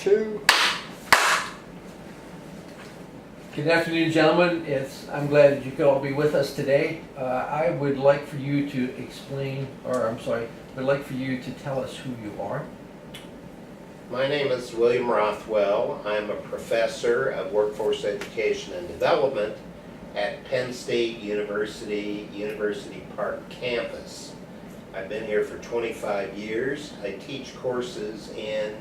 2. Good afternoon, gentlemen. I'm glad that you could all be with us today. I would like for you to would like for you to tell us who you are. My name is William Rothwell. I'm a professor of workforce education and development at Penn State University, University Park campus. I've been here for 25 years. I teach courses in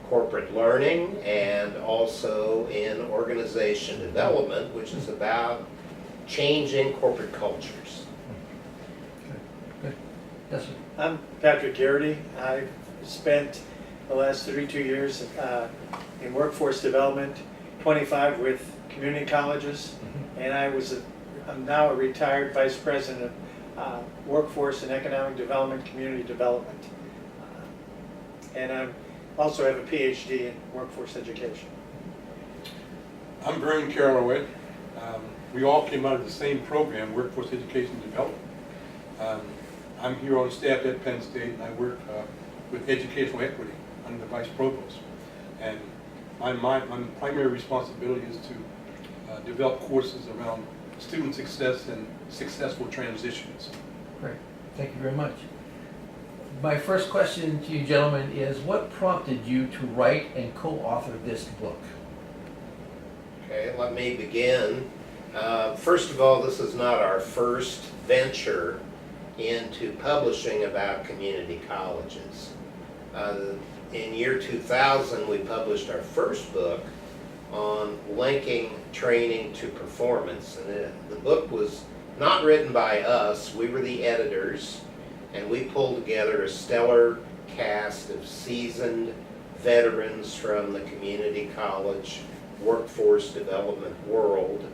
corporate learning and also in organization development, which is about changing corporate cultures. Good. Yes, sir. I'm Patrick Garrity. I've spent the last 32 years in workforce development, 25 with community colleges, and I'm now a retired vice president of workforce and economic development, community development. And I also have a PhD in workforce education. I'm Vern Caroloway. We all came out of the same program, Workforce Education and Development. I'm here on staff at Penn State, and I work with educational equity under the Vice Provost. And my primary responsibility is to develop courses around student success and successful transitions. Great. Thank you very much. My first question to you gentlemen is, what prompted you to write and co-author this book? Okay, let me begin. First of all, this is not our first venture into publishing about community colleges. In year 2000, we published our first book on linking training to performance. And the book was not written by us. We were the editors, and we pulled together a stellar cast of seasoned veterans from the community college workforce development world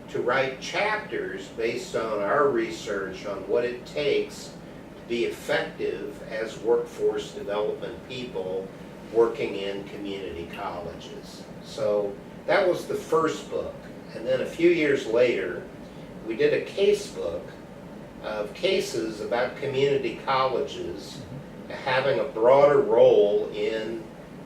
to write chapters based on our research on what it takes to be effective as workforce development people working in community colleges. So that was the first book. And then a few years later, we did a case book of cases about community colleges having a broader role in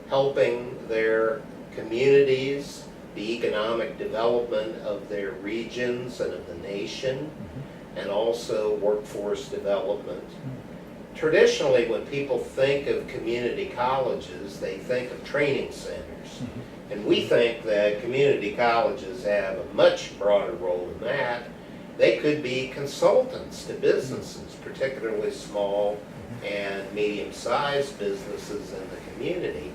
helping their communities, the economic development of their regions and of the nation, and also workforce development. Traditionally, when people think of community colleges, they think of training centers. And we think that community colleges have a much broader role than that. They could be consultants to businesses, particularly small and medium-sized businesses in the community.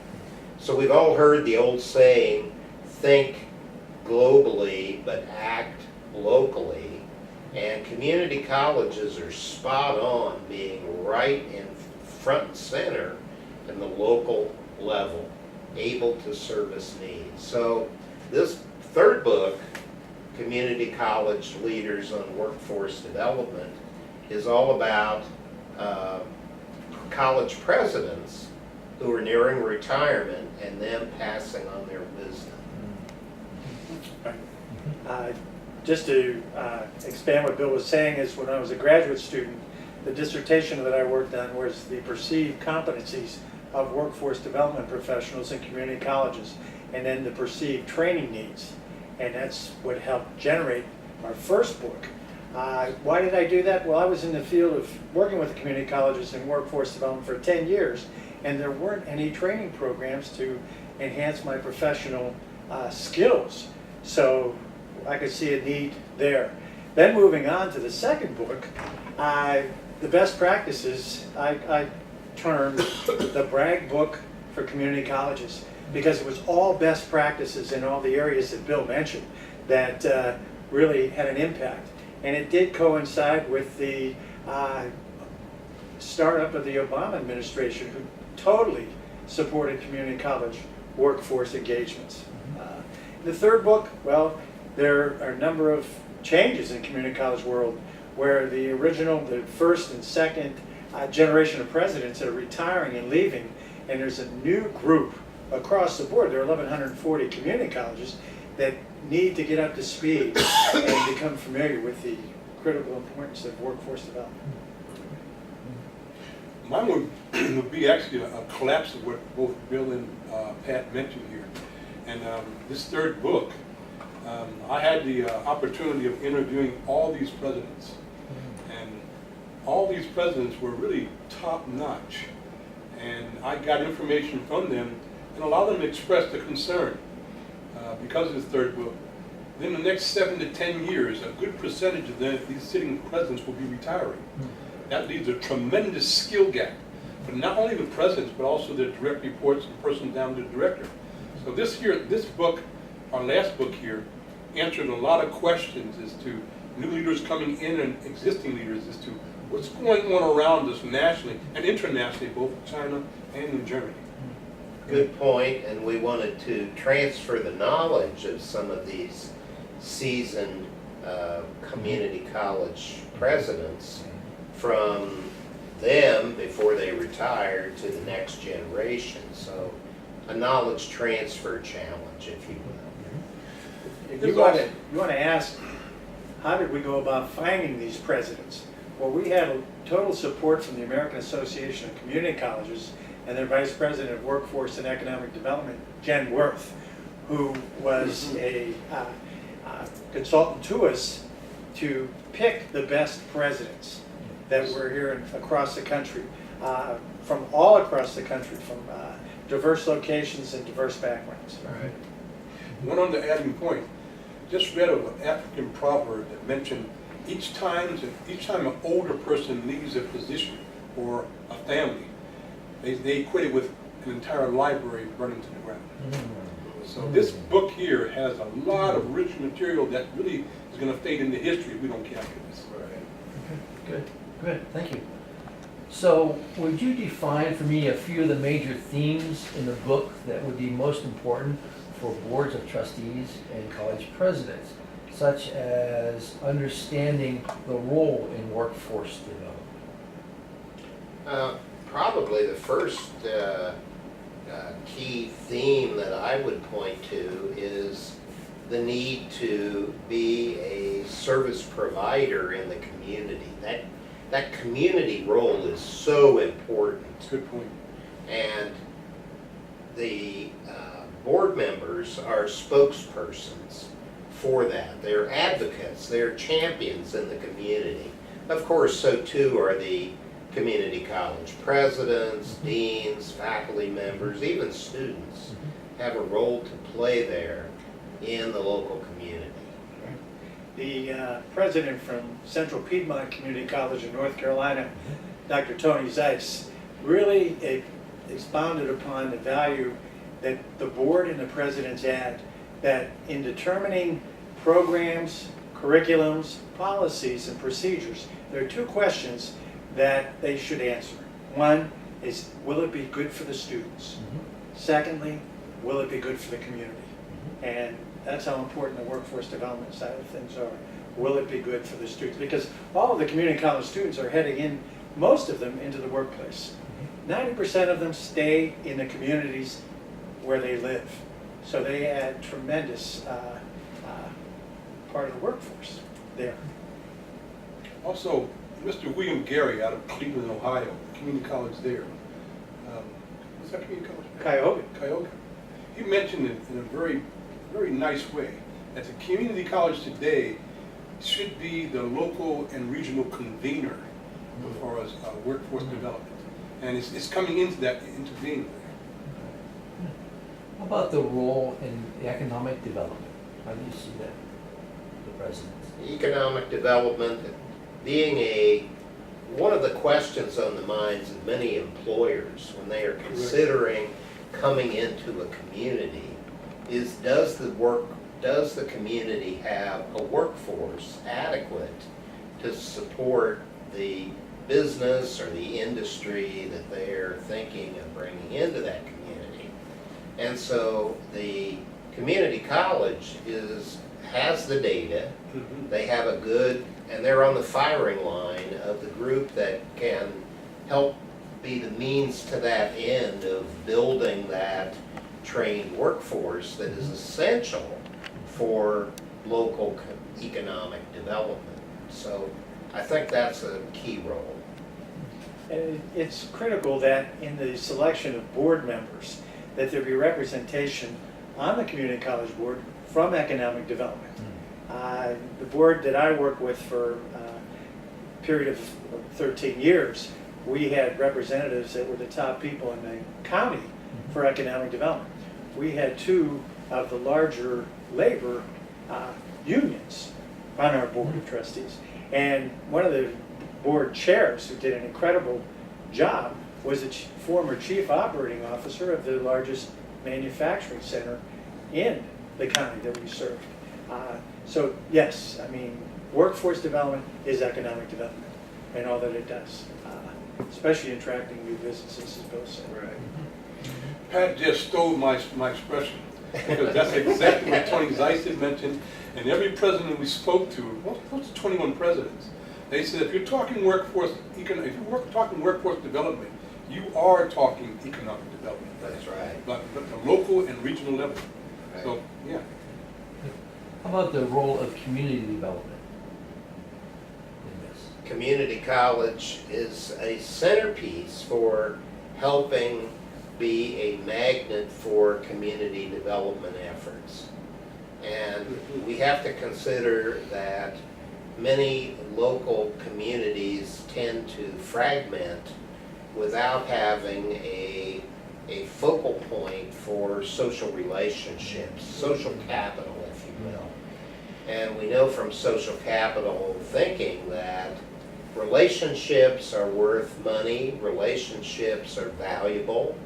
So we've all heard the old saying, think globally but act locally. And community colleges are spot on, being right in front and center in the local level, able to service needs. So this third book, Community College Leaders on Workforce Development, is all about college presidents who are nearing retirement and them passing on their wisdom. Just to expand what Bill was saying, is when I was a graduate student, the dissertation that I worked on was the perceived competencies of workforce development professionals in community colleges, and then the perceived training needs. And that's what helped generate our first book. Why did I do that? Well, I was in the field of working with community colleges and workforce development for 10 years, and there weren't any training programs to enhance my professional skills. So I could see a need there. Then moving on to the second book, the best practices, I termed the brag book for community colleges, because it was all best practices in all the areas that Bill mentioned that really had an impact. And it did coincide with the startup of the Obama administration, who totally supported community college workforce engagements. The third book, well, there are a number of changes in community college world where the first and second generation of presidents are retiring and leaving, and there's a new group across the board. There are 1,140 community colleges that need to get up to speed and become familiar with the critical importance of workforce development. Mine would be actually a collapse of what both Bill and Pat mentioned here. And this third book, I had the opportunity of interviewing all these presidents. And all these presidents were really top-notch. And I got information from them and allowed them to express the concern because of this third book. Within the next 7 to 10 years, a good percentage of these sitting presidents will be retiring. That leaves a tremendous skill gap for not only the presidents, but also their direct reports and person down to the director. So this book, our last book here, answered a lot of questions as to new leaders coming in and existing leaders as to what's going on around us nationally and internationally, both in China and in Germany. Good point, and we wanted to transfer the knowledge of some of these seasoned community college presidents from them before they retired to the next generation. So a knowledge transfer challenge, if you will. If you want to ask, how did we go about finding these presidents? Well, we had total support from the American Association of Community Colleges and their Vice President of Workforce and Economic Development, Jen Worth, who was a consultant to us to pick the best presidents that were here across the country, from all across the country, from diverse locations and diverse backgrounds. Right. One on the adding point, just read of an African proverb that mentioned each time an older person leaves a position or a family, they equate it with an entire library burning to the ground. So this book here has a lot of rich material that really is going to fade into history if we don't capture this. Good, good, thank you. So would you define for me a few of the major themes in the book that would be most important for boards of trustees and college presidents, such as understanding the role in workforce development? Probably the first key theme that I would point to is the need to be a service provider in the community. That community role is so important. Good point. And the board members are spokespersons for that. They're advocates, they're champions in the community. Of course, so too are the community college presidents, deans, faculty members, even students have a role to play there in the local community. The president from Central Piedmont Community College in North Carolina, Dr. Tony Zeiss, really expounded upon the value that the board and the presidents add, that in determining programs, curriculums, policies, and procedures, there are two questions that they should answer. One is, will it be good for the students? Secondly, will it be good for the community? And that's how important the workforce development side of things are. Will it be good for the students? Because all of the community college students are heading in, most of them, into the workplace. 90% of them stay in the communities where they live. So they add tremendous part of the workforce there. Also, Mr. William Gary out of Cleveland, Ohio, community college there. What's that community college? Cuyahoga. He mentioned it in a very, very nice way that the community college today should be the local and regional convener as far as workforce development. And it's coming into being there. How about the role in the economic development? How do you see that, the presidents? Economic development being one of the questions on the minds of many employers when they are considering coming into a community is, does the community have a workforce adequate to support the business or the industry that they're thinking of bringing into that community? And so the community college has the data. They have and they're on the firing line of the group that can help be the means to that end of building that trained workforce that is essential for local economic development. So I think that's a key role. And it's critical that in the selection of board members, that there be representation on the community college board from economic development. The board that I work with for a period of 13 years, we had representatives that were the top people in the county for economic development. We had two of the larger labor unions on our board of trustees. And one of the board chairs, who did an incredible job, was a former chief operating officer of the largest manufacturing center in the county that we served. So yes, I mean, workforce development is economic development and all that it does, especially attracting new businesses, as Bill said. Right. Pat just stole my expression, because that's exactly what Tony Zeiss had mentioned, and every president we spoke to, what's 21 presidents, they said if you're talking workforce, if you're talking workforce development, you are talking economic development. That's right. But the local and regional level. Right. So, yeah. How about the role of community development in this? Community college is a centerpiece for helping be a magnet for community development efforts. And we have to consider that many local communities tend to fragment without having a focal point for social relationships, social capital, if you will. And we know from social capital thinking that relationships are worth money, relationships are valuable.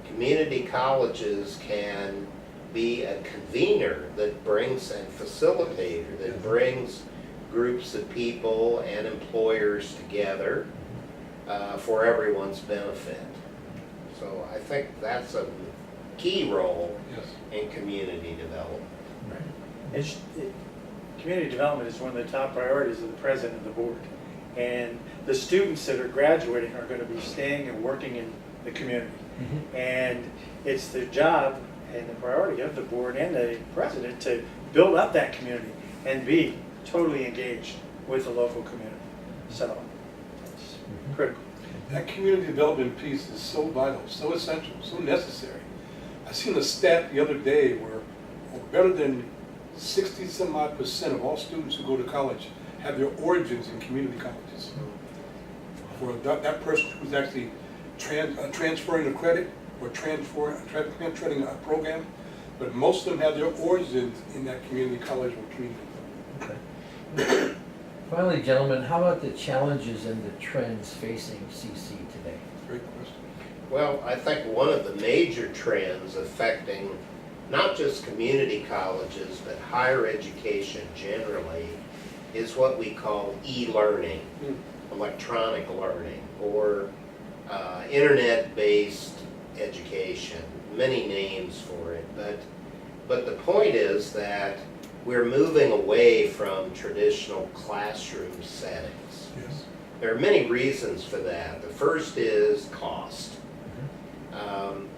Community colleges can be a convener that brings, and facilitator that brings groups of people and employers together for everyone's benefit. So I think that's a key role Yes. in community development. Community development is one of the top priorities of the president of the board. And the students that are graduating are going to be staying and working in the community. And it's the job and the priority of the board and the president to build up that community and be totally engaged with the local community. So it's critical. That community development piece is so vital, so essential, so necessary. I seen a stat the other day where better than 60-some-odd% of all students who go to college have their origins in community colleges. For that person who's actually transferring a credit or transferring a program, but most of them have their origins in that community college or community. Okay. Finally, gentlemen, how about the challenges and the trends facing CC today? Great question. Well, I think one of the major trends affecting not just community colleges, but higher education generally, is what we call e-learning, electronic learning, or internet-based education. Many names for it, but the point is that we're moving away from traditional classroom settings. Yes. There are many reasons for that. The first is cost.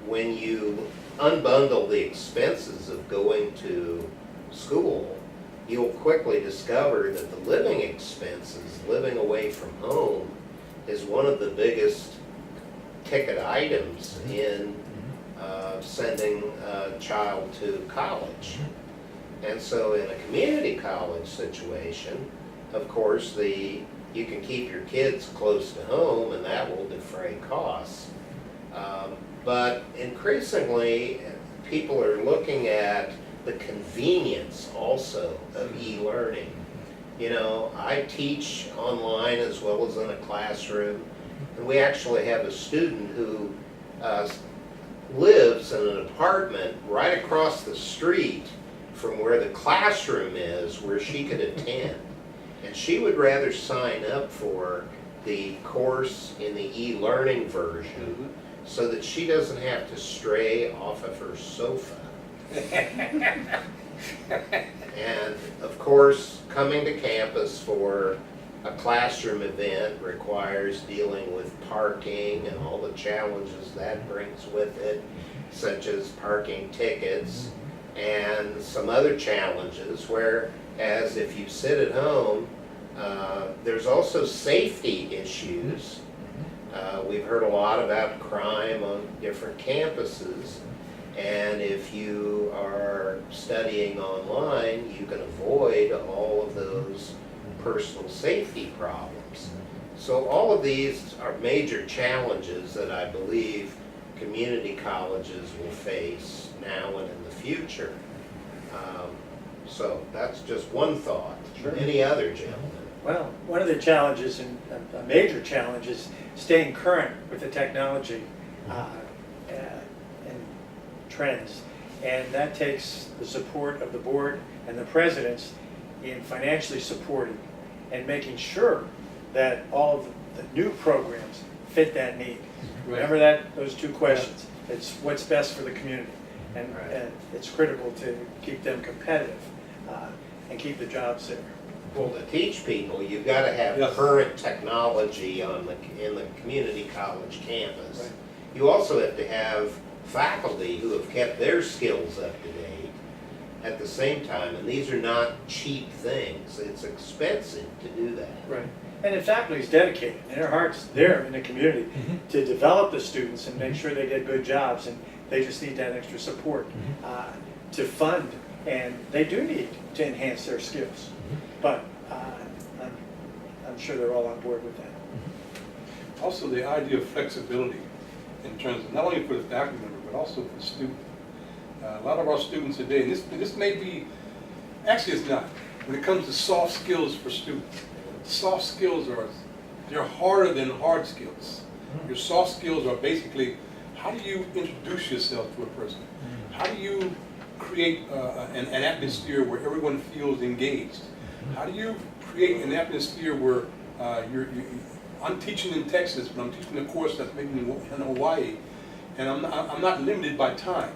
When you unbundle the expenses of going to school, you'll quickly discover that the living expenses, living away from home, is one of the biggest ticket items in sending a child to college. And so in a community college situation, of course, you can keep your kids close to home and that will defray costs. But increasingly, people are looking at the convenience also of e-learning. You know, I teach online as well as in a classroom, and we actually have a student who lives in an apartment right across the street from where the classroom is, where she could attend. And she would rather sign up for the course in the e-learning version so that she doesn't have to stray off of her sofa. And of course, coming to campus for a classroom event requires dealing with parking and all the challenges that brings with it, such as parking tickets and some other challenges, whereas if you sit at home, there's also safety issues. We've heard a lot about crime on different campuses, and if you are studying online, you can avoid all of those personal safety problems. So all of these are major challenges that I believe community colleges will face now and in the future. So that's just one thought. Sure. Any other gentlemen? Well, one of the challenges, and a major challenge, is staying current with the technology and trends. And that takes the support of the board and the presidents in financially supporting and making sure that all of the new programs fit that need. Right. Remember those two questions. It's what's best for the community. And, Right. and it's critical to keep them competitive and keep the jobs there. Well, to teach people, you've got to have Yes. current technology in the community college campus. Right. You also have to have faculty who have kept their skills up to date at the same time, and these are not cheap things. It's expensive to do that. Right. And the faculty is dedicated, and their heart's there in the community to develop the students and make sure they get good jobs, and they just need that extra support to fund, and they do need to enhance their skills. But I'm sure they're all on board with that. Also, the idea of flexibility in terms of not only for the faculty member, but also for the student. A lot of our students today, and this may be, actually it's not, when it comes to soft skills for students, soft skills they're harder than hard skills. Your soft skills are basically, how do you introduce yourself to a person? How do you create an atmosphere where everyone feels engaged? How do you create an atmosphere where I'm teaching in Texas, but I'm teaching a course that's maybe in Hawaii, and I'm not limited by time.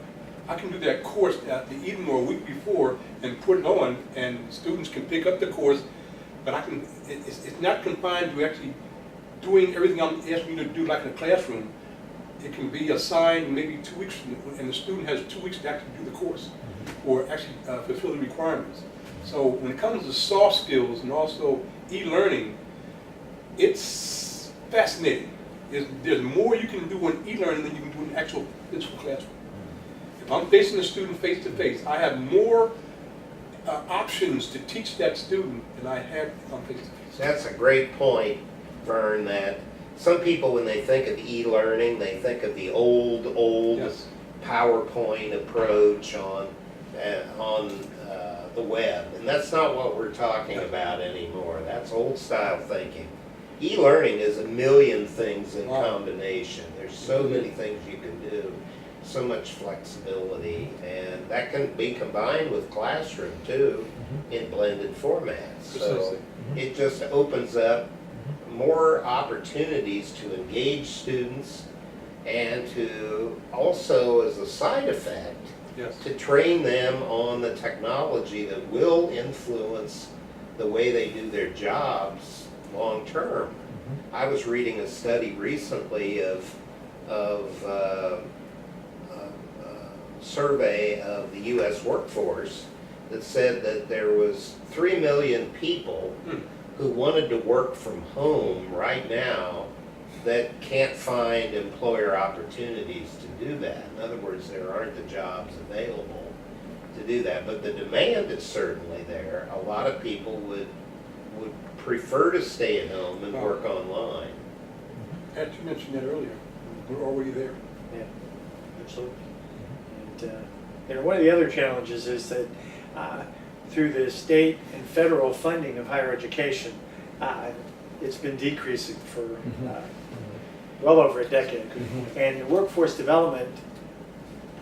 I can do that course at the evening or a week before and put it on, and students can pick up the course, but it's not confined to actually doing everything I'm asking you to do like in a classroom. It can be assigned maybe 2 weeks, and the student has 2 weeks to actually do the course, or actually fulfill the requirements. So when it comes to soft skills and also e-learning, it's fascinating. There's more you can do in e-learning than you can do in actual physical classroom. If I'm facing a student face to face, I have more options to teach that student than I have if I'm face to face. That's a great point, Vern, that some people, when they think of e-learning, they think of the old Yes. PowerPoint approach on the web, and that's not what we're talking about anymore. That's old style thinking. E-learning is a million things in Wow. combination. There's so many things you can do, so much flexibility, and that can be combined with classroom too in blended formats. So Precisely. it just opens up more opportunities to engage students and to also, as a side effect, Yes. to train them on the technology that will influence the way they do their jobs long term. I was reading a study recently of survey of the U.S. workforce that said that there was 3 million people who wanted to work from home right now that can't find employer opportunities to do that. In other words, there aren't the jobs available to do that, but the demand is certainly there. A lot of people would prefer to stay at home and work online. Pat, you mentioned that earlier. We're already there. Yeah, absolutely. And one of the other challenges is that through the state and federal funding of higher education, it's been decreasing for well over a decade. And the workforce development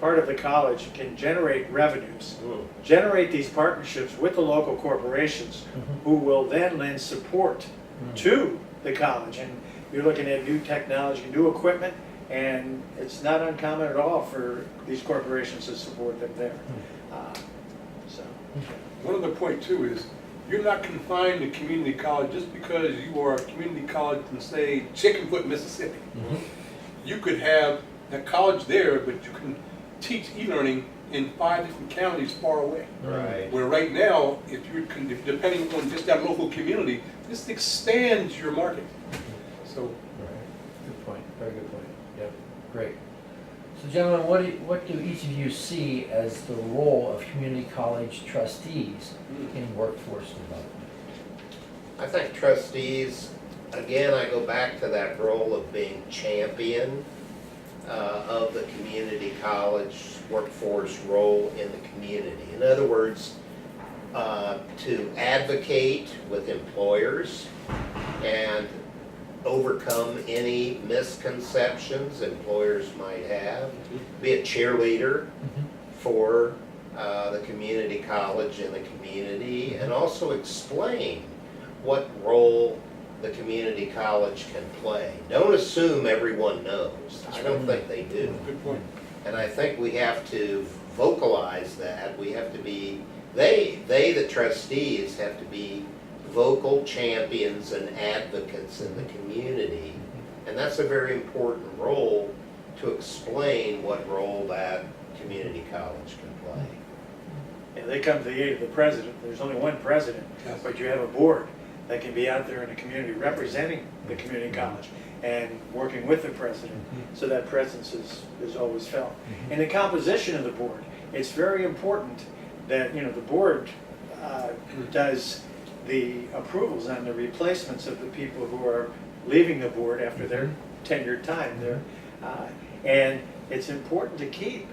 part of the college can generate revenues, generate these partnerships with the local corporations who will then lend support to the college. And you're looking at new technology, new equipment, and it's not uncommon at all for these corporations to support them there. One other point too is, you're not confined to community college just because you are a community college in, say, Chickenfoot, Mississippi. You could have a college there, but you can teach e-learning in 5 different counties far away. Right. Where right now, if depending on just that local community, this expands your market. So, Good point. very good point. Yep, great. So gentlemen, what do each of you see as the role of community college trustees in workforce development? I think trustees, again, I go back to that role of being champion of the community college workforce role in the community. In other words, to advocate with employers and overcome any misconceptions employers might have, be a cheerleader for the community college in the community, and also explain what role the community college can play. Don't assume everyone knows. I don't think they do. Good point. And I think we have to vocalize that. We have to be, the trustees have to be vocal champions and advocates in the community. And that's a very important role to explain what role that community college can play. And they come to the aid of the president. There's only one president, Yes. but you have a board that can be out there in the community representing the community college and working with the president, so that presence is always felt. And the composition of the board, it's very important that, you know, the board does the approvals on the replacements of the people who are leaving the board after their tenured time there. And it's important to keep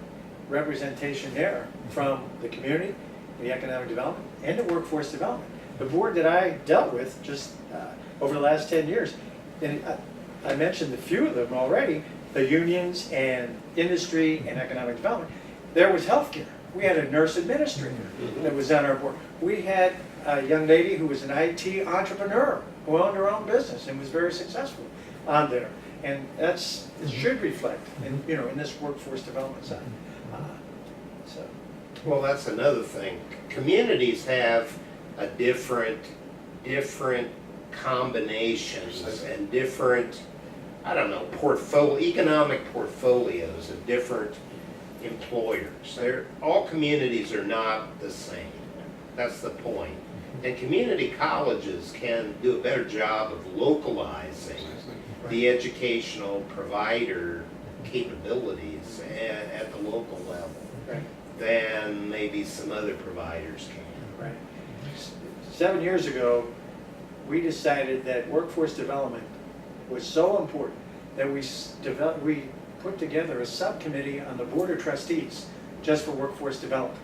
representation there from the community, the economic development, and the workforce development. The board that I dealt with just over the last 10 years, and I mentioned a few of them already, the unions and industry and economic development. There was healthcare. We had a nurse administrator that was on our board. We had a young lady who was an IT entrepreneur who owned her own business and was very successful on there. And it should reflect in, you know, in this workforce development side. So. Well, that's another thing. Communities have a different combinations and different, I don't know, economic portfolios of different employers. All communities are not the same. That's the point. And community colleges can do a better job of localizing the educational provider capabilities at the local level than maybe some other providers can. Right. 7 years ago, we decided that workforce development was so important that we put together a subcommittee on the Board of Trustees just for workforce development,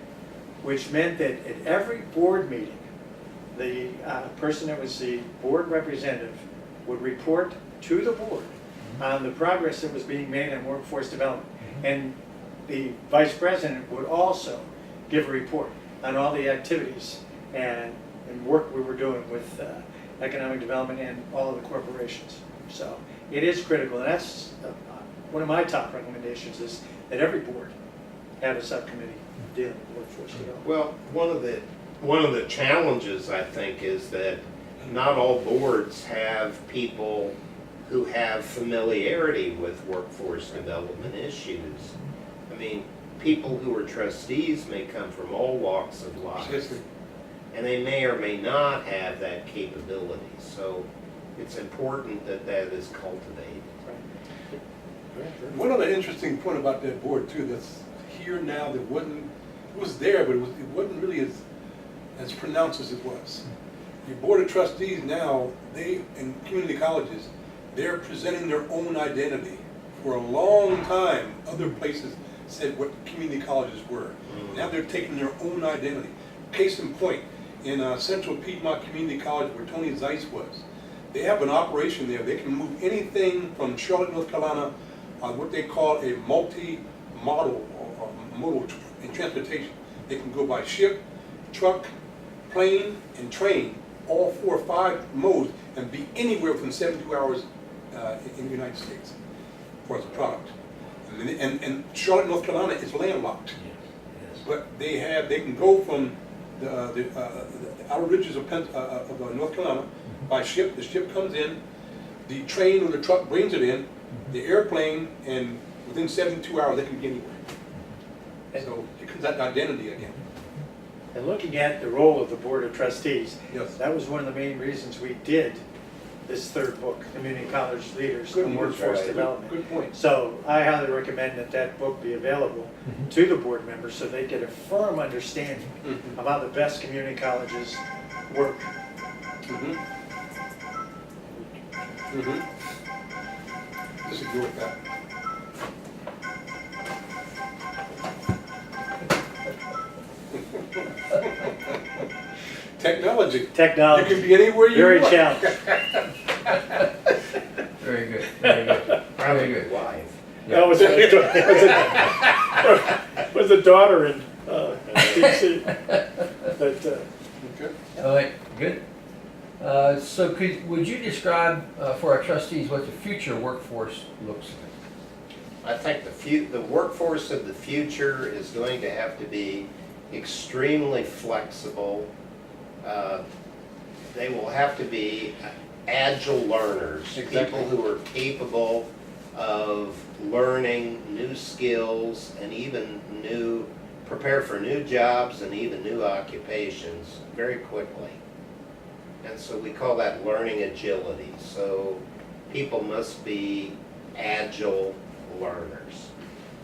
which meant that at every board meeting, the person that was the board representative would report to the board on the progress that was being made in workforce development. And the vice president would also give a report on all the activities and work we were doing with economic development and all of the corporations. So it is critical, and that's one of my top recommendations, is that every board have a subcommittee dealing with workforce development. Well, one of the challenges, I think, is that not all boards have people who have familiarity with workforce development issues. I mean, people who are trustees may come from all walks of life, and they may or may not have that capability. So it's important that that is cultivated. One other interesting point about that board too, that's here now, that it was there, but it wasn't really as pronounced as it was. The Board of Trustees now, in community colleges, they're presenting their own identity. For a long time, other places said what community colleges were. Now they're taking their own identity. Case in point, in Central Piedmont Community College, where Tony Zeiss was, they have an operation there. They can move anything from Charlotte, North Carolina, what they call a multi-modal or modal in transportation. They can go by ship, truck, plane, and train, all 4 or 5 modes, and be anywhere within 72 hours in the United States for the product. And Charlotte, North Carolina is landlocked, but they can go from the outer ridges of North Carolina by ship. The ship comes in, the train or the truck brings it in, the airplane, and within 72 hours they can be anywhere. So it comes that identity again. And looking at the role of the Board of Trustees, Yes. that was one of the main reasons we did this third book, Community College Leaders Good in point, Workforce right. Development. Good point. So I highly recommend that that book be available Mhm. to the board members so they get a firm understanding Mhm. of how the best community colleges work. Mhm. Mhm. Disagree with that. Technology. You Technology, can be anywhere you very want. challenging. Very good, very good, very Probably good. live. That was a daughter in DC. But Okay. All right, good. So would you describe for our trustees what the future workforce looks like? I think the workforce of the future is going to have to be extremely flexible. They will have to be agile learners, Exactly. people who are capable of learning new skills and even prepare for new jobs and even new occupations very quickly. And so we call that learning agility. So people must be agile learners.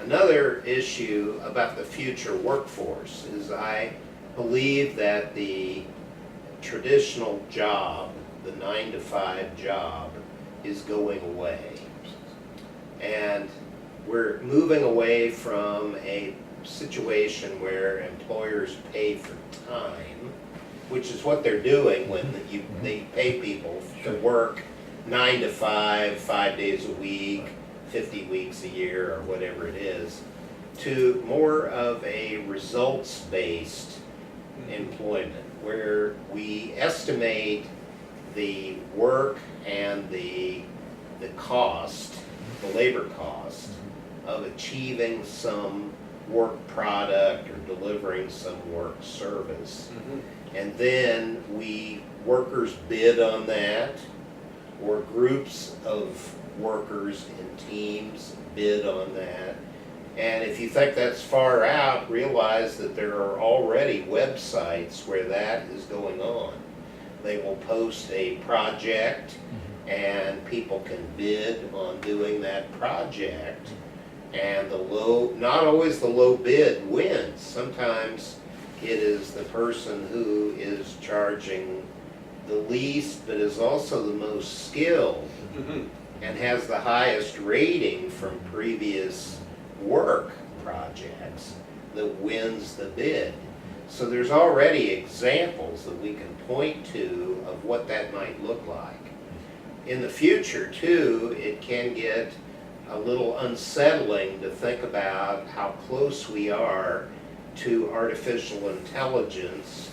Another issue about the future workforce is I believe that the traditional job, the 9-to-5 job, is going away. And we're moving away from a situation where employers pay for time, which is what they're doing when they pay people to work 9 to 5, 5 days a week, 50 weeks a year, or whatever it is, to more of a results-based employment, where we estimate the work and the cost, the labor cost of achieving some work product or delivering some work service. Mhm. And then workers bid on that, or groups of workers in teams bid on that. And if you think that's far out, realize that there are already websites where that is going on. They will post a project and people can bid on doing that project. And not always the low bid wins. Sometimes it is the person who is charging the least, but is also the most skilled Mhm. and has the highest rating from previous work projects that wins the bid. So there's already examples that we can point to of what that might look like. In the future, too, it can get a little unsettling to think about how close we are to artificial intelligence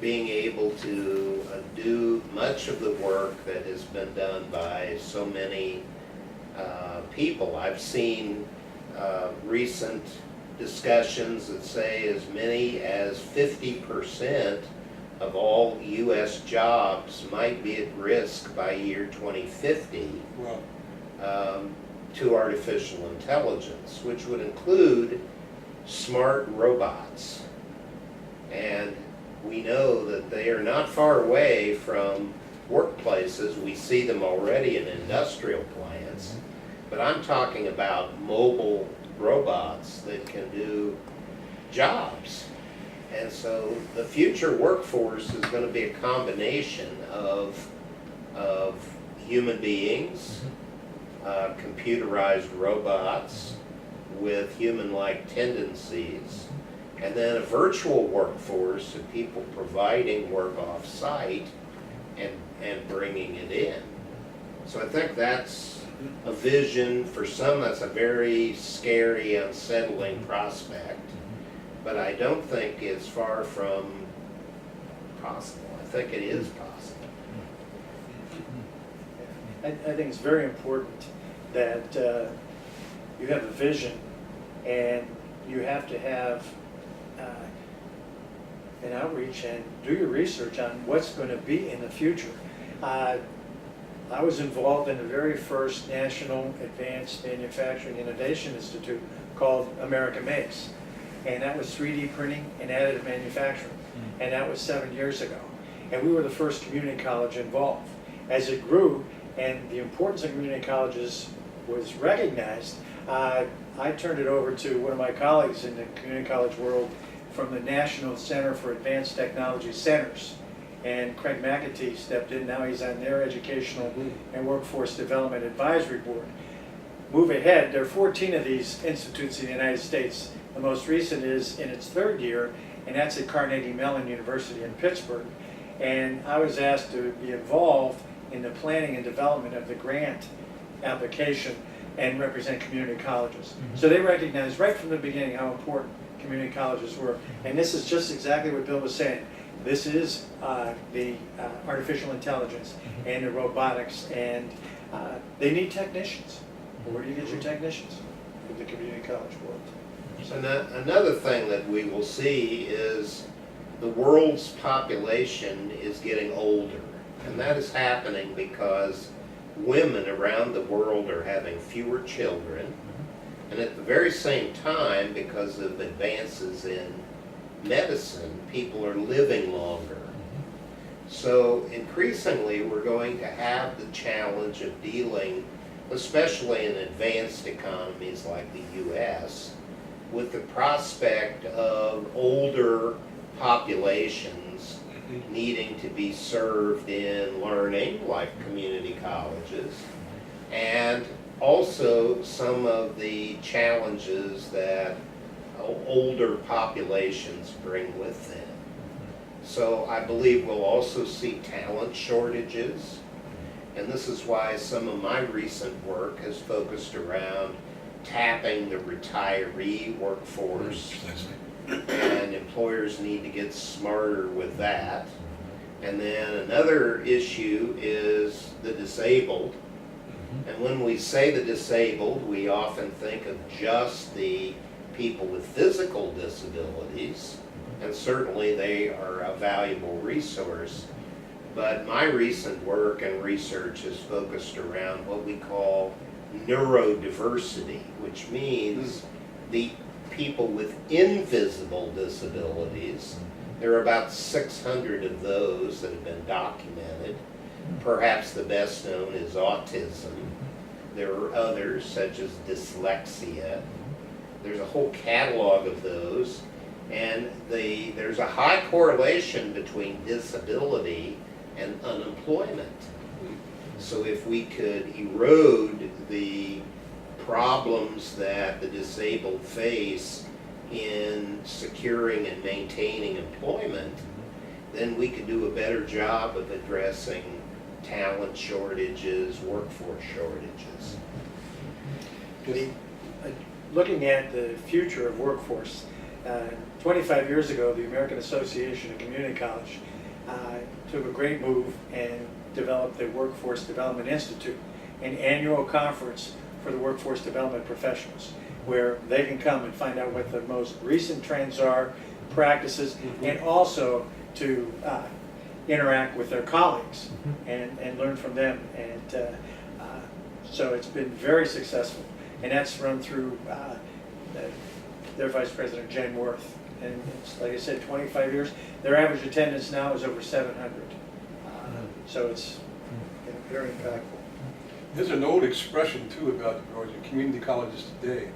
being able to do much of the work that has been done by so many people. I've seen recent discussions that say as many as 50% of all U.S. jobs might be at risk by year 2050 Well, to artificial intelligence, which would include smart robots. And we know that they are not far away from workplaces. We see them already in industrial plants. But I'm talking about mobile robots that can do jobs. And so the future workforce is going to be a combination of human beings, computerized robots with human-like tendencies, and then a virtual workforce of people providing work off-site and bringing it in. So I think that's a vision. For some, that's a very scary, unsettling prospect, but I don't think it's far from possible. I think it is possible. I think it's very important that you have a vision, and you have to have an outreach and do your research on what's going to be in the future. I was involved in the very first National Advanced Manufacturing Innovation Institute called America Makes, and that was 3D printing and additive manufacturing, and that was 7 years ago. And we were the first community college involved. as it grew and the importance of community colleges was recognized, I turned it over to one of my colleagues in the community college world from the National Center for Advanced Technology Centers. And Craig McAtee stepped in. Now he's on their Educational and Workforce Development Advisory Board. Move ahead, there are 14 of these institutes in the United States. The most recent is in its 3rd year, and that's at Carnegie Mellon University in Pittsburgh. And I was asked to be involved in the planning and development of the grant application and represent community colleges. So they recognized right from the beginning how important community colleges were. And this is just exactly what Bill was saying. This is the artificial intelligence and the robotics, and they need technicians. Well, where do you get your technicians? From the community college world. So another thing that we will see is the world's population is getting older. And that is happening because women around the world are having fewer children. And at the very same time, because of advances in medicine, people are living longer. So increasingly, we're going to have the challenge of dealing, especially in advanced economies like the US, with the prospect of older populations needing to be served in learning, like community colleges, and also some of the challenges that older populations bring with them. So I believe we'll also see talent shortages, and this is why some of my recent work has focused around tapping the retiree workforce, and employers need to get smarter with that. And then another issue is the disabled. And when we say the disabled, we often think of just the people with physical disabilities, and certainly they are a valuable resource. But my recent work and research is focused around what we call neurodiversity, which means the people with invisible disabilities. There are about 600 of those that have been documented. Perhaps the best known is autism. There are others, such as dyslexia. There's a whole catalog of those, and there's a high correlation between disability and unemployment. So if we could erode the problems that the disabled face in securing and maintaining employment, then we could do a better job of addressing talent shortages, workforce shortages. Looking at the future of workforce, 25 years ago, the American Association of Community College took a great move and developed the Workforce Development Institute, an annual conference for the workforce development professionals, where they can come and find out what the most recent trends are, practices, and also to interact with their colleagues and learn from them. And so it's been very successful. And that's run through their Vice President, Jen Worth. And it's, like I said, 25 years. Their average attendance now is over 700. So it's very impactful. There's an old expression too about community colleges today,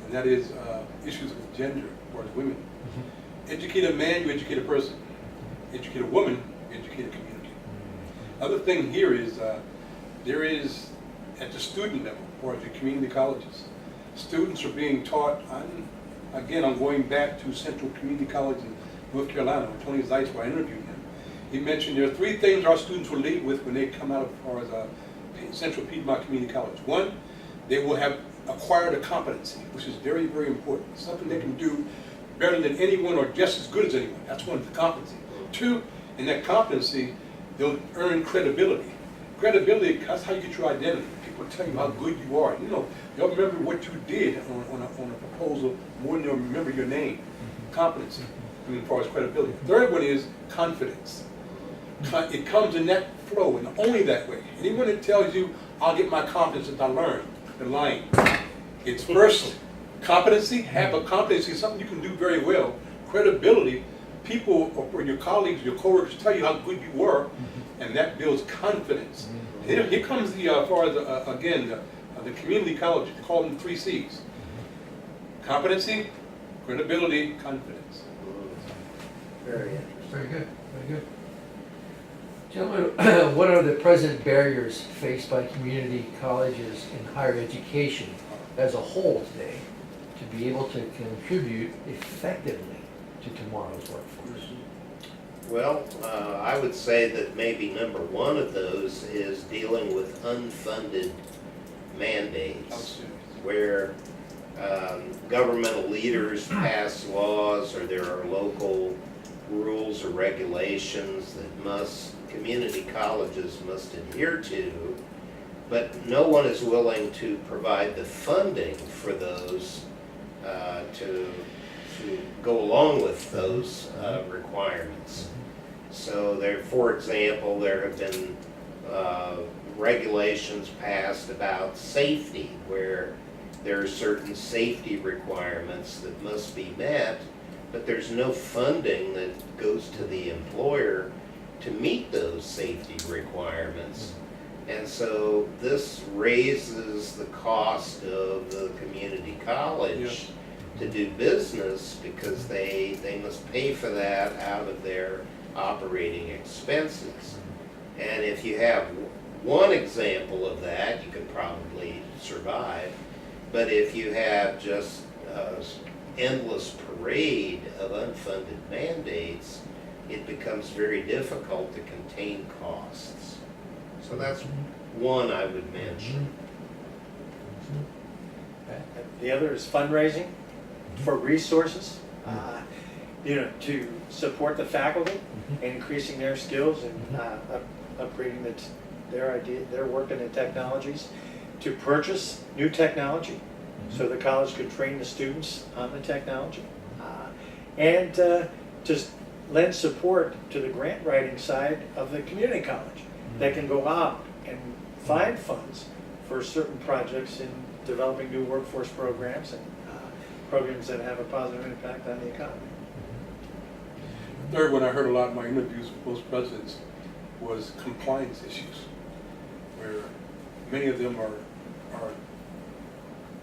and that is issues with gender or women. Educate a man, you educate a person. Educate a woman, you educate a community. Other thing here is there is, at the student level, or at the community colleges, students are being taught, I'm going back to Central Community College in North Carolina, with Tony Zeitz, where I interviewed him. He mentioned there are 3 things our students will leave with when they come out of Central Piedmont Community College. One, they will have acquired a competency, which is very, very important. Something they can do better than anyone or just as good as anyone. That's one, the competency. 2, in that competency, they'll earn credibility. Credibility, that's how you get your identity. People tell you how good you are. You know, they'll remember what you did on a proposal more than they'll remember your name. Competency, as far as credibility. Third one is confidence. It comes in that flow, and only that way. Anyone that tells you, I'll get my confidence if I learn, they're lying. It's first competency, have a competency, something you can do very well. Credibility, people or your colleagues, your coworkers tell you how good you were, and that builds confidence. Here comes the, as far as, again, the community college, they call them 3 C's. Competency, credibility, confidence. Very interesting. Very good, very good. Gentlemen, what are the present barriers faced by community colleges in higher education as a whole today to be able to contribute effectively to tomorrow's workforce? Well, I would say that maybe number one of those is dealing with unfunded mandates, where governmental leaders pass laws, or there are local rules or regulations that community colleges must adhere to, but no one is willing to provide the funding for those to go along with those requirements. So there, for example, there have been regulations passed about safety, where there are certain safety requirements that must be met, but there's no funding that goes to the employer to meet those safety requirements. And so this raises the cost of the community college to do business, because they must pay for that out of their operating expenses. And if you have one example of that, you can probably survive. But if you have just endless parade of unfunded mandates, it becomes very difficult to contain costs. So that's one I would mention. The other is fundraising for resources, to support the faculty and increasing their skills and upgrading their work in the technologies, to purchase new technology so the college could train the students on the technology, and just lend support to the grant writing side of the community college that can go out and find funds for certain projects in developing new workforce programs and programs that have a positive impact on the economy. Third one I heard a lot in my interviews with most presidents was compliance issues, where many of them are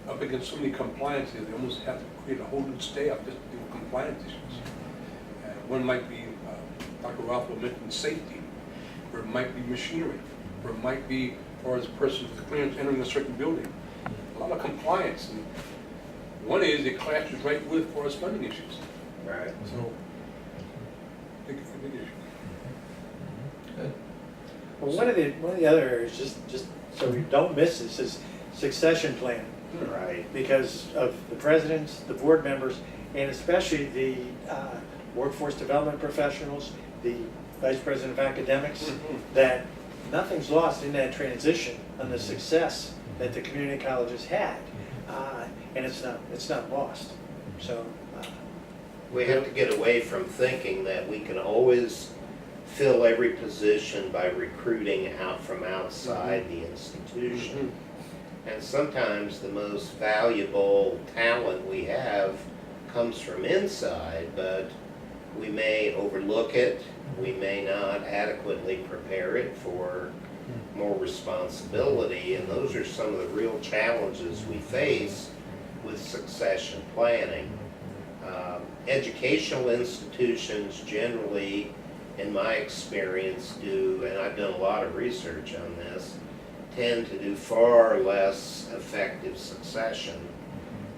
up against so many compliance issues, they almost have to create a whole new staff just to deal with compliance issues. One might be, Dr. Rothwell mentioned safety, or it might be machinery, or it might be as far as a person with clearance entering a certain building. A lot of compliance. And one is it clashes right with as far as funding issues. Right. So, big issue. Good. Well, one of the other areas, just so we don't miss this, is succession planning. Right. Because of the presidents, the board members, and especially the workforce development professionals, the vice president of academics, that nothing's lost in that transition on the success that the community colleges had, and it's not lost. So We have to get away from thinking that we can always fill every position by recruiting out from outside the institution. And sometimes the most valuable talent we have comes from inside, but we may overlook it, we may not adequately prepare it for more responsibility, and those are some of the real challenges we face with succession planning. Educational institutions generally, in my experience, do, and I've done a lot of research on this, tend to do far less effective succession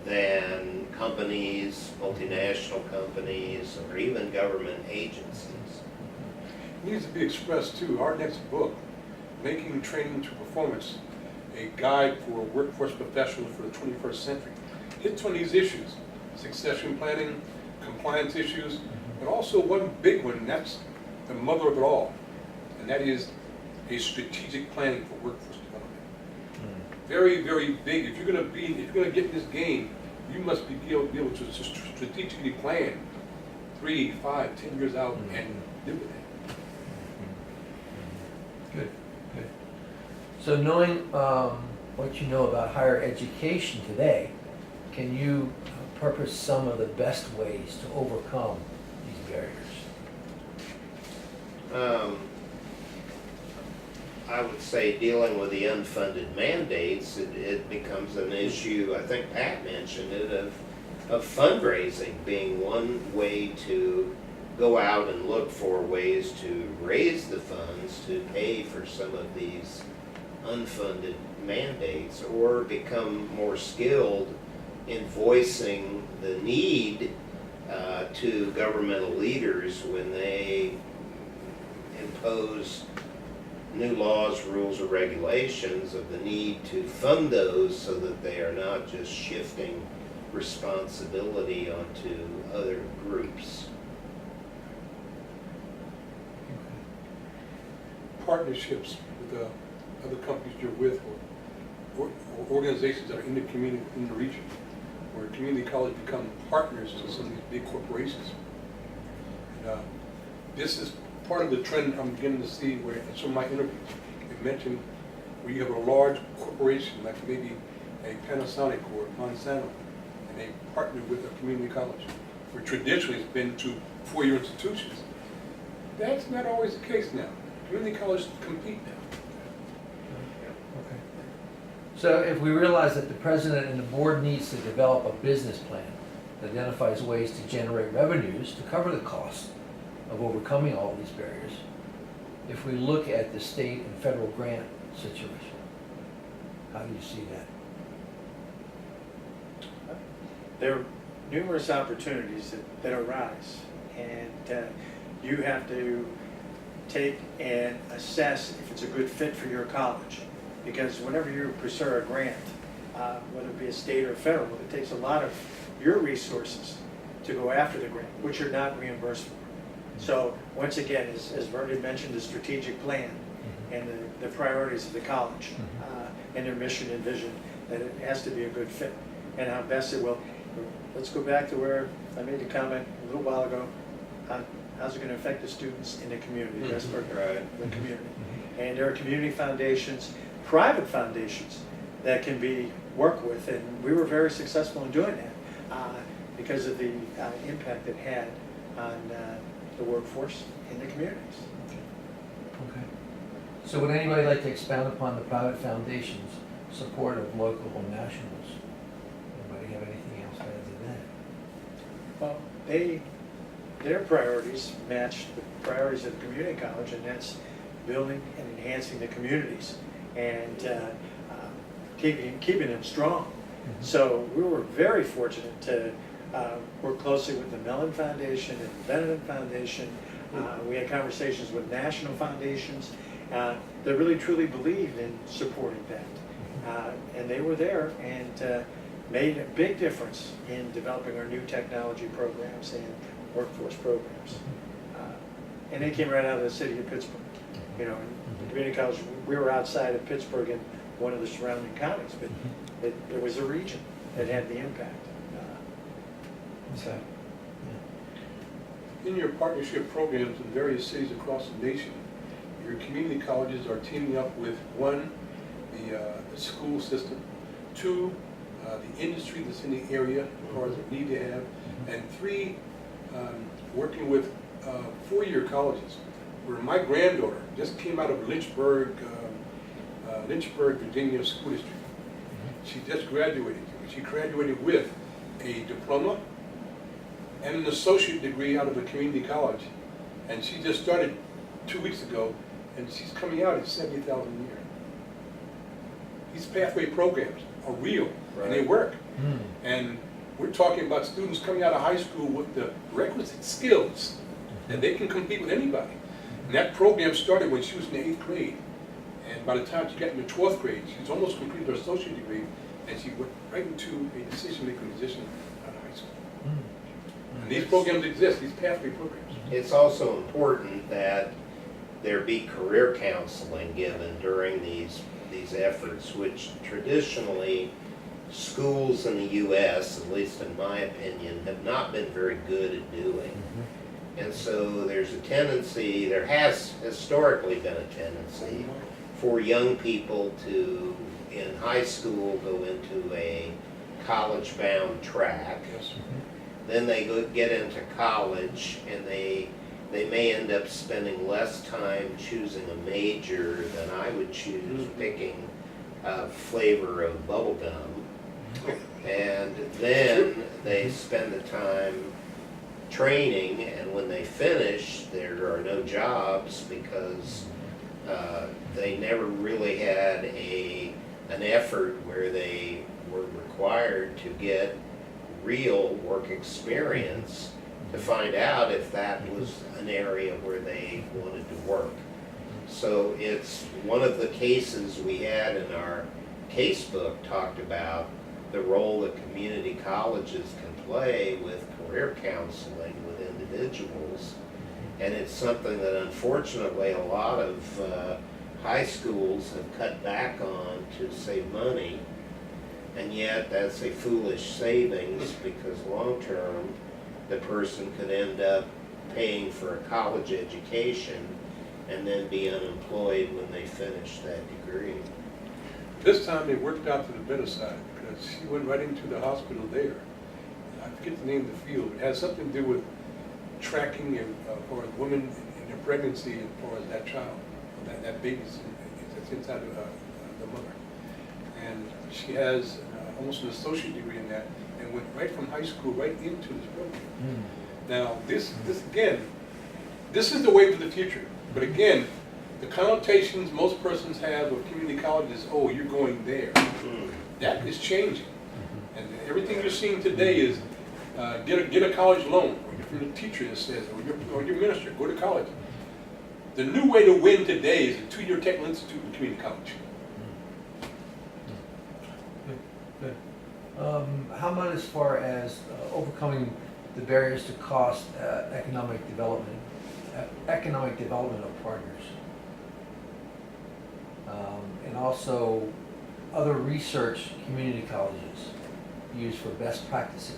than companies, multinational companies, or even government agencies. It needs to be expressed too. Our next book, Making Training to Performance, a guide for workforce professionals for the 21st century, hits on these issues: succession planning, compliance issues, but also one big one, and that's the mother of it all, and that is a strategic planning for workforce development. Very, very big. If you're going to get in this game, you must be able to strategically plan 3, 5, 10 years out and live with it. Good, good. So knowing what you know about higher education today, can you purpose some of the best ways to overcome these barriers? would say dealing with the unfunded mandates, it becomes an issue, I think Pat mentioned it, of fundraising being one way to go out and look for ways to raise the funds to pay for some of these unfunded mandates, or become more skilled in voicing the need to governmental leaders when they impose new laws, rules, or regulations, of the need to fund those so that they are not just shifting responsibility onto other groups. Partnerships with other companies you're with, or organizations that are in the community, in the region, where community college become partners to some of these big corporations. And, this is part of the trend I'm beginning to see where in some of my interviews, they mentioned where you have a large corporation like maybe a Panasonic or Monsanto, and they partner with a community college, where traditionally it's been to four-year institutions. That's not always the case now. Community colleges compete now. Okay. So if we realize that the president and the board needs to develop a business plan that identifies ways to generate revenues to cover the cost of overcoming all these barriers, if we look at the state and federal grant situation, how do you see that? There are numerous opportunities that arise, and you have to take and assess if it's a good fit for your college. Because whenever you pursue a grant, whether it be a state or federal, it takes a lot of your resources to go after the grant, which you're not reimbursed for. So once again, as Vernon mentioned, the strategic plan and the priorities of the college and their mission and vision, that it has to be a good fit. And how best it will. Let's go back to where I made the comment a little while ago. How's it going to affect the students in the community? That's for the community. And there are community foundations, private foundations that can be worked with, and we were very successful in doing that because of the impact it had on the workforce in the communities. Okay. So would anybody like to expound upon the private foundations' support of local and nationals? Anybody have anything else to add to that? Well, their priorities match the priorities of the community college, and that's building and enhancing the communities and keeping them strong. So we were very fortunate to work closely with the Mellon Foundation and the Benedict Foundation. We had conversations with national foundations that really truly believed in supporting that. And they were there and made a big difference in developing our new technology programs and workforce programs. And they came right out of the city of Pittsburgh. You know, in the community college, we were outside of Pittsburgh and one of the surrounding counties, but there was a region that had the impact. Okay. In your partnership programs in various cities across the nation, your community colleges are teaming up with one, the school system, two, the industry that's in the area as far as the need to have, and three, working with four-year colleges, where my granddaughter just came out of Lynchburg, Virginia School District. She just graduated. She graduated with a diploma and an associate degree out of a community college. And she just started 2 weeks ago, and she's coming out at $70,000 a year. These pathway programs are real, and they work. And we're talking about students coming out of high school with the requisite skills that they can compete with anybody. And that program started when she was in the 8th grade. And by the time she got into 12th grade, she's almost completed her associate degree, and she went right into a decision-making position out of high school. And these programs exist, these pathway programs. It's also important that there be career counseling given during these efforts, which traditionally schools in the U.S., at least in my opinion, have not been very good at doing. And so there's a tendency, there has historically been a tendency for young people to, in high school, go into a college-bound track. Yes. Then they get into college and they they may end up spending less time choosing a major than I would choose picking a flavor of bubble gum. And then they spend the time training, and when they finish, there are no jobs because they never really had an effort where they were required to get real work experience to find out if that was an area where they wanted to work. So it's one of the cases we had in our casebook talked about the role that community colleges can play with career counseling with individuals. And it's something that unfortunately a lot of high schools have cut back on to save money. And yet that's a foolish savings because long term the person could end up paying for a college education and then be unemployed when they finish that degree. This time it worked out to the better side because she went right into the hospital there. I forget the name of the field. It had something to do with tracking for a woman in her pregnancy and for that child, that baby that's inside of the mother. And she has almost an associate degree in that and went right from high school right into this program. Now, this again, this is the way for the future. But again, the connotations most persons have of community college is, oh, you're going there. That is changing. And everything you're seeing today is get a college loan, or from the teacher that says, or your minister, go to college. The new way to win today is a 2-year technical institute and community college. Good. How about as far as overcoming the barriers to cost, economic development of partners? And also other research community colleges use for best practices.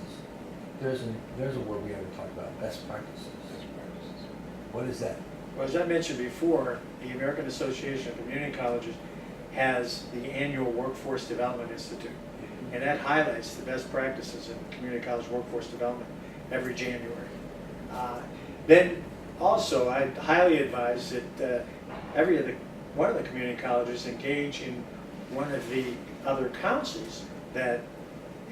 There's a word we haven't talked about, best practices. What is that? Well, as I mentioned before, the American Association of Community Colleges has the annual Workforce Development Institute, and that highlights the best practices in community college workforce development every January. Then also, I highly advise that one of the community colleges engage in one of the other councils that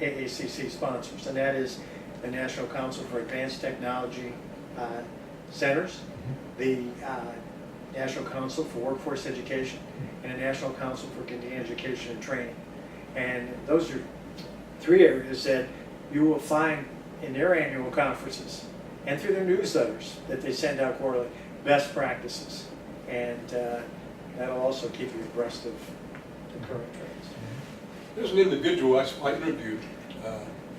AACC sponsors, and that is the National Council for Advanced Technology Centers, the National Council for Workforce Education, and the National Council for Continuing Education and Training. And those are 3 areas that you will find in their annual conferences and through their newsletters that they send out quarterly, best practices. And that'll also keep you abreast of the current trends. There's an individual I interviewed,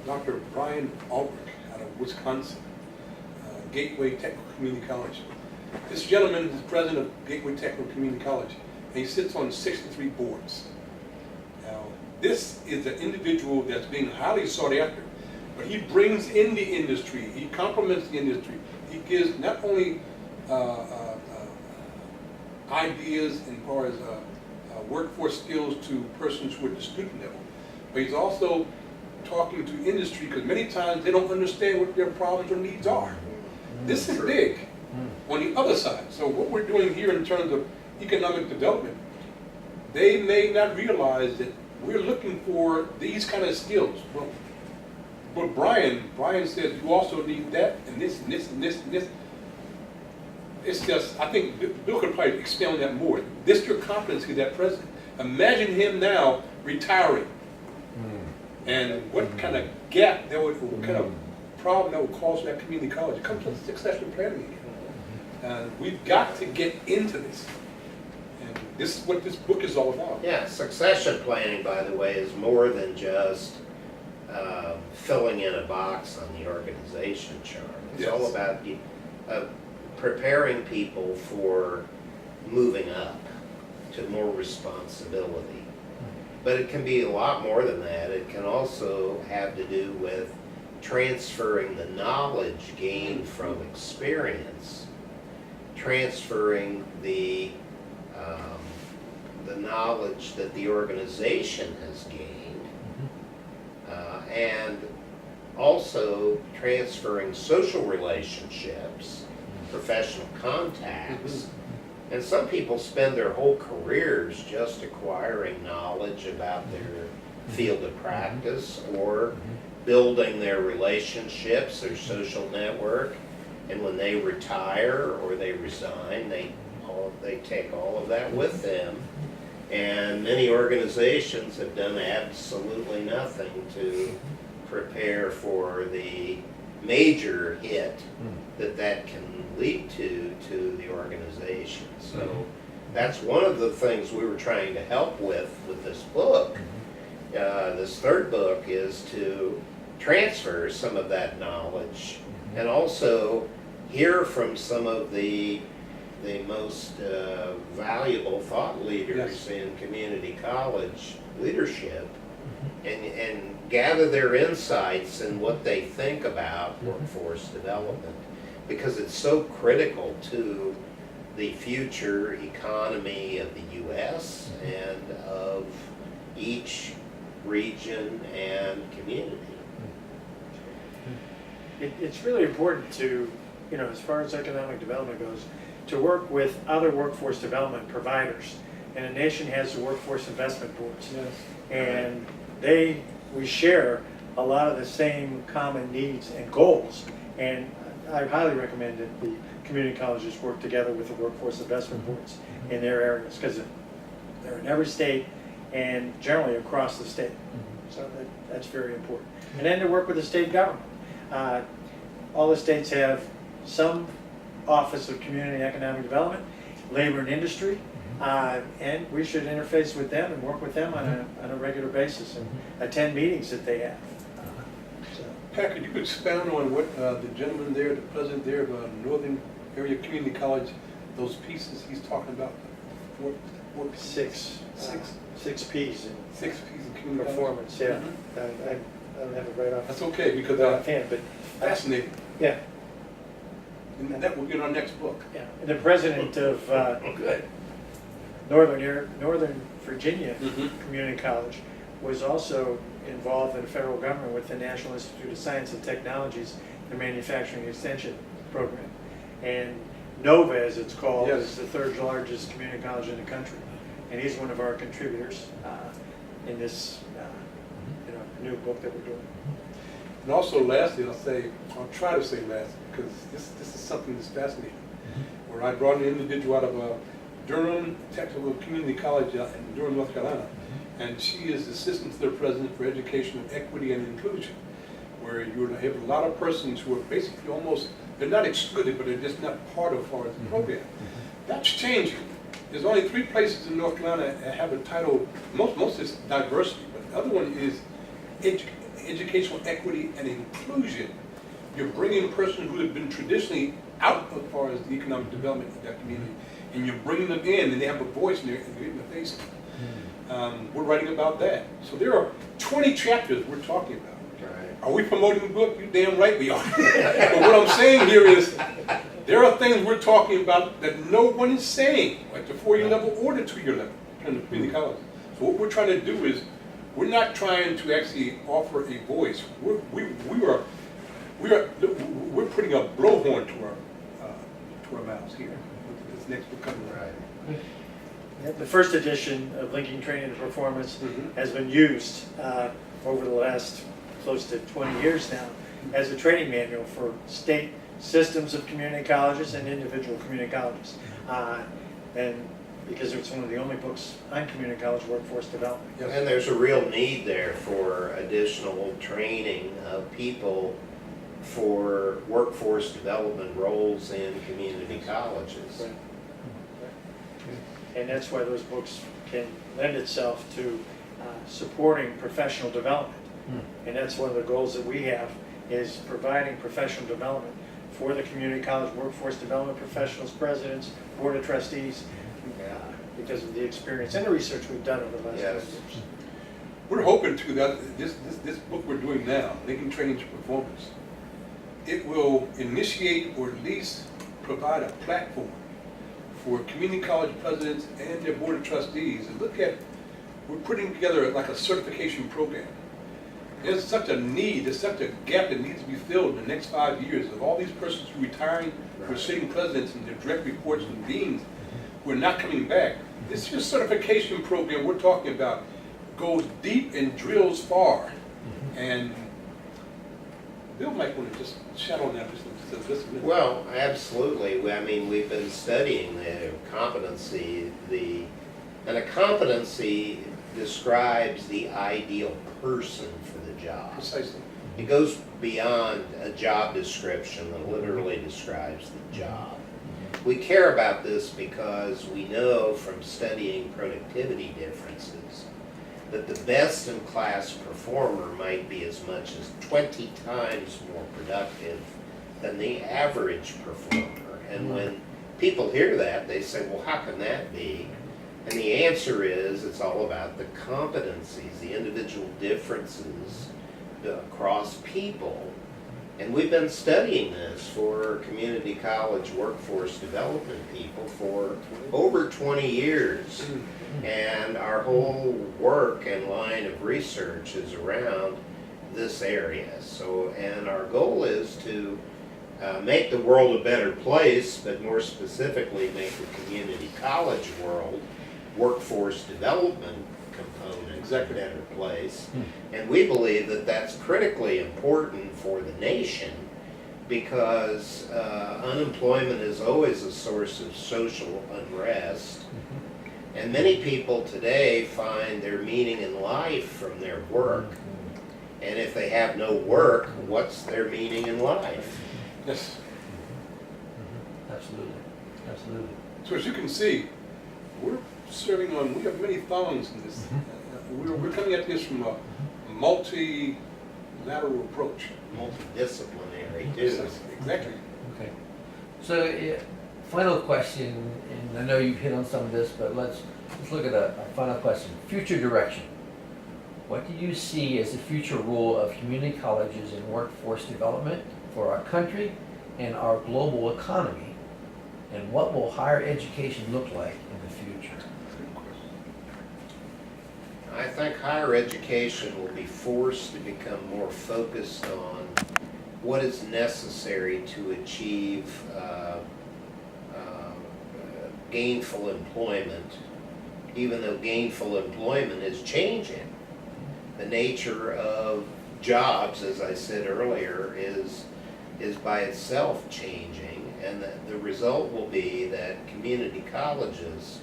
Dr. Brian Albrecht out of Wisconsin, Gateway Technical Community College. This gentleman is president of Gateway Technical Community College, and he sits on 63 boards. Now, this is an individual that's being highly sought after, but he brings in the industry, he complements the industry, he gives not only ideas as far as workforce skills to persons who are at the student level, but he's also talking to industry because many times they don't understand what their problems or needs are. This is big on the other side. So what we're doing here in terms of economic development, they may not realize that we're looking for these kind of skills. Well, but Brian says you also need that and this and this and this and this. It's just, I think Bill could probably expand on that more. This your competency, that president. Imagine him now retiring. And what kind of gap what kind of problem that would cause that community college. It comes to succession planning again. We've got to get into this. And this is what this book is all about. Yeah, succession planning, by the way, is more than just filling in a box on the organization chart. It's all about preparing people for moving up to more responsibility. But it can be a lot more than that. It can also have to do with transferring the knowledge gained from experience, transferring the knowledge that the organization has gained, and also transferring social relationships professional contacts. And some people spend their whole careers just acquiring knowledge about their field of practice or building their relationships, their social network. And when they retire or they resign, they take all of that with them. And many organizations have done absolutely nothing to prepare for the major hit that can lead to the organization. So that's one of the things we were trying to help with this book. This third book is to transfer some of that knowledge and also hear from some of the most valuable thought leaders in community college leadership and gather their insights and what they think about workforce development, because it's so critical to the future economy of the U.S. and of each region and community. It's really important to, as far as economic development goes, to work with other workforce development providers. And a nation has the workforce investment boards. Yes. And we share a lot of the same common needs and goals. And I highly recommend that the community colleges work together with the workforce investment boards in their areas, because they're in every state and generally across the state. So that's very important. And then to work with the state government. All the states have some Office of Community and Economic Development, Labor and Industry, and we should interface with them and work with them on a regular basis and attend meetings that they have. So. Pat, could you expound on what the gentleman there, the president there of Northern Area Community College, those pieces he's talking about? Six P's in 6 P's in community performance. college? Yeah, I don't have it right off. That's okay, because offhand, but fascinating. yeah. And that will be in our next book. Yeah, and the president of Good. Northern Virginia Mhm. Community College was also involved in the federal government with the National Institute of Science and Technologies, the Manufacturing Extension Program. And NOVA, as it's called, Yes. is the third largest community college in the country. And he's one of our contributors in this new book that we're doing. And also, lastly, I'll try to say last, because this is something that's fascinating. Where I brought an individual out of Durham Technical Community College in Durham, North Carolina, and she is assistant to the president for educational equity and inclusion, where you have a lot of persons who are basically almost, they're not excluded, but they're just not part of our program. That's changing. There's only 3 places in North Carolina that have a title, most is diversity, but the other one is educational equity and inclusion. You're bringing persons who have been traditionally out as far as the economic development of that community, and you're bringing them in, and they have a voice, and they're in the face. We're writing about that. So there are 20 chapters we're talking about. Right. Are we promoting the book? You damn right we are. But what I'm saying here is, there are things we're talking about that no one is saying, like the 4-year level or the 2-year level in the community college. So what we're trying to do is, we're not trying to actually offer a voice. We're putting a blowhorn to our mouths here with this next book coming. Right. The first edition of Linking Training to Performance has been used over the last close to 20 years now as a training manual for state systems of community colleges and individual community colleges. And because it's one of the only books on community college workforce development. Yes. And there's a real need there for additional training of people for workforce development roles in community colleges. Right. And that's why those books can lend itself to supporting professional development. And that's one of the goals that we have, is providing professional development for the community college workforce development professionals, presidents, board of trustees, because of the experience and the research we've done over the last Yes. 5 years. We're hoping to that this book we're doing now, Linking Training to Performance, it will initiate or at least provide a platform for community college presidents and their board of trustees to look at. We're putting together like a certification program. There's such a need, there's such a gap that needs to be filled in the next 5 years of all these persons who are retiring We're Right. sitting presidents and their direct reports and deans who are not coming back. This year's certification program we're talking about goes deep and drills far. And Bill might want to just chat on that just a minute. Well, absolutely. I mean, we've been studying the competency, and a competency describes the ideal person for the job. Precisely. It goes beyond a job description that literally describes the job. We care about this because we know from studying productivity differences that the best in class performer might be as much as 20 times more productive than the average performer. And when people hear that, they say, well, how can that be? And the answer is, it's all about the competencies, the individual differences across people. And we've been studying this for community college workforce development people for over 20 years. And our whole work and line of research is around this area. So, and our goal is to make the world a better place, but more specifically make the community college world workforce development component Exactly. a better place. And we believe that that's critically important for the nation because unemployment is always a source of social unrest. And many people today find their meaning in life from their work. And if they have no work, what's their meaning in life? Yes. Absolutely, absolutely. So as you can see, we're serving on, we have many thongs in this. We're coming at this from a multi-lateral approach. Multidisciplinary, too. Precisely. Exactly. Okay. So, final question, and I know you've hit on some of this, but let's look at a final question. Future direction. What do you see as the future role of community colleges in workforce development for our country and our global economy? And what will higher education look like in the future? I think higher education will be forced to become more focused on what is necessary to achieve gainful employment, even though gainful employment is changing. The nature of jobs, as I said earlier, is by itself changing, and the result will be that community colleges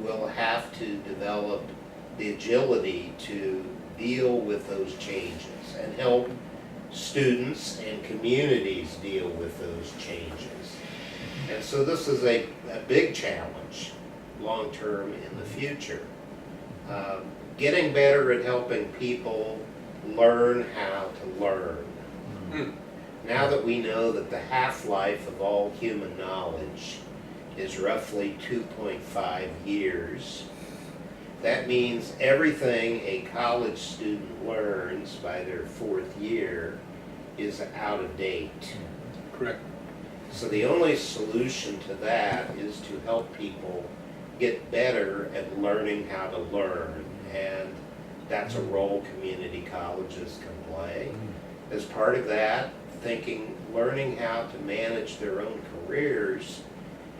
will have to develop the agility to deal with those changes and help students and communities deal with those changes. And so this is a big challenge long-term in the future. Getting better at helping people learn how to learn. Now that we know that the half-life of all human knowledge is roughly 2.5 years, that means everything a college student learns by their 4th year is out of date. Correct. So the only solution to that is to help people get better at learning how to learn. And that's a role community colleges can play. As part of that, learning how to manage their own careers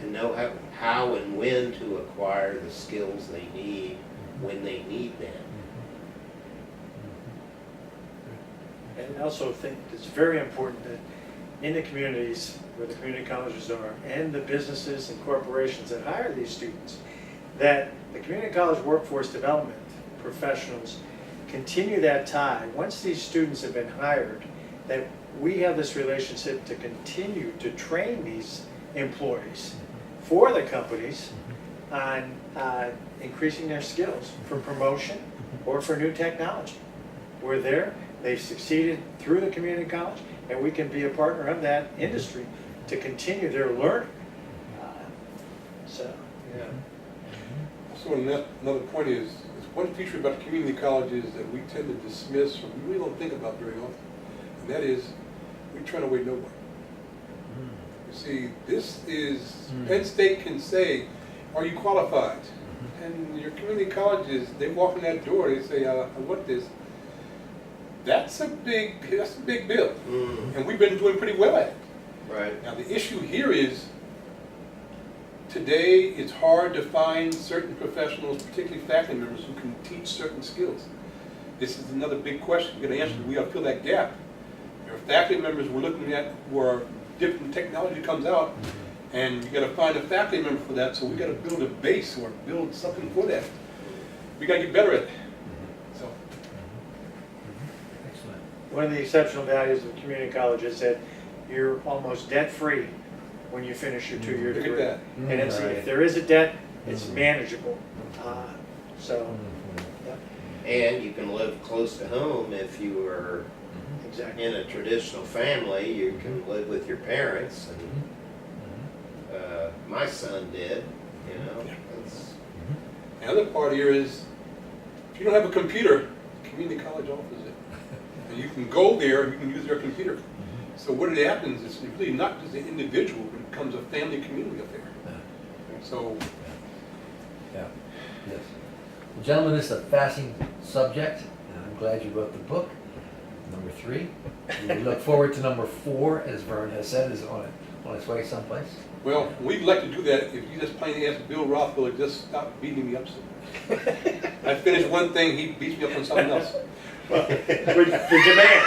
and know how and when to acquire the skills they need when they need them. And I also think it's very important that in the communities where the community colleges are and the businesses and corporations that hire these students, that the community college workforce development professionals continue that tie. Once these students have been hired, that we have this relationship to continue to train these employees for the companies on increasing their skills for promotion or for new technology. We're there, they've succeeded through the community college, and we can be a partner of that industry to continue their learning. Yeah. So another point is one feature about community colleges that we tend to dismiss or we really don't think about very often, and that is we turn away no one. You see, this is, Penn State can say, are you qualified? And your community colleges, they walk in that door, they say, I want this. That's a big bill. And we've been doing pretty well at it. Right. Now, the issue here is, today, it's hard to find certain professionals, particularly faculty members, who can teach certain skills. This is another big question you're gonna answer. We gotta fill that gap. There are faculty members we're looking at where different technology comes out, and you gotta find a faculty member for that, so we gotta build a base or build something for that. We gotta get better at it. So, Excellent. One of the exceptional values of community college is that you're almost debt-free when you finish your two-year look degree. at that. And it's, Right. if there is a debt, it's Mhm. manageable. So, And you can live close to home if you are exactly. in a traditional family. You can live with your parents, and my son did. You know, Yeah. that's, The other part here is, if you don't have a computer, community college offers it. And you can go there, and you can use their computer. So what it happens is really not just an individual, but it becomes a family community affair. So, Yeah, yes. Well, gentlemen, this is a fascinating subject, and I'm glad you wrote the book. Number 3. We look forward to number 4, as Vern has said, is on its way someplace. well, we'd like to do that if you just plainly ask Bill Rothwell to just stop beating me up so much. I finish one thing, he beats me up on something else. Well, with the demand,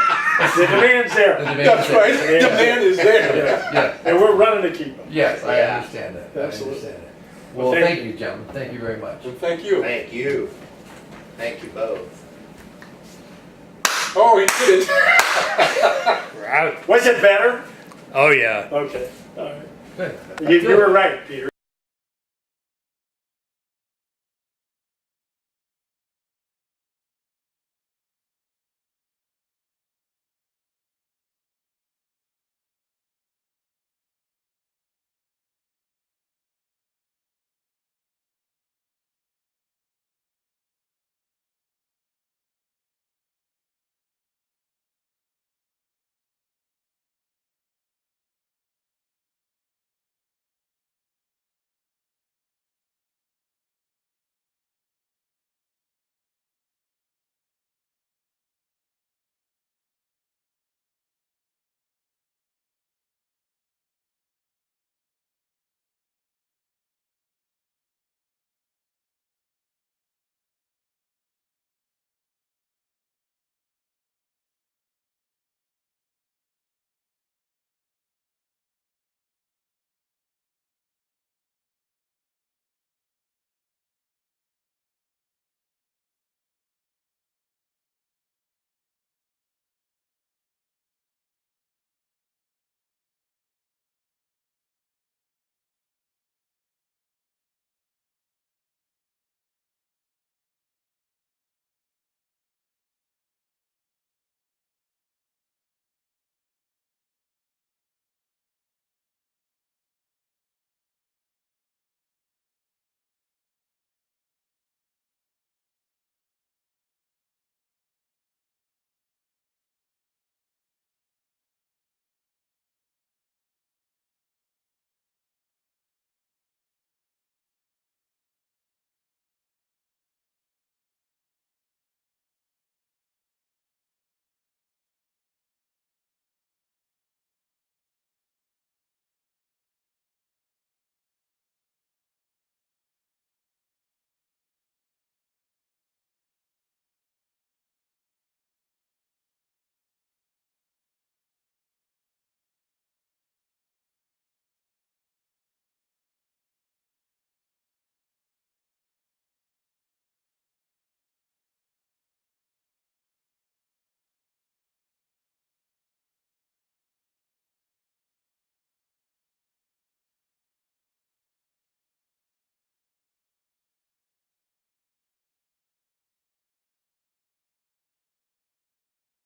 the demand's there. The demand That's is- right, the man is there. Yeah, And we're running to keep them. yes, I Yeah. understand that. I Absolutely. understand that. Well, Well, thank thank you, gentlemen. Thank you very much. And thank you. thank you. Thank you both. Oh, he did it. Was it better? Oh, yeah. Okay, all right. Good. You were right, Peter.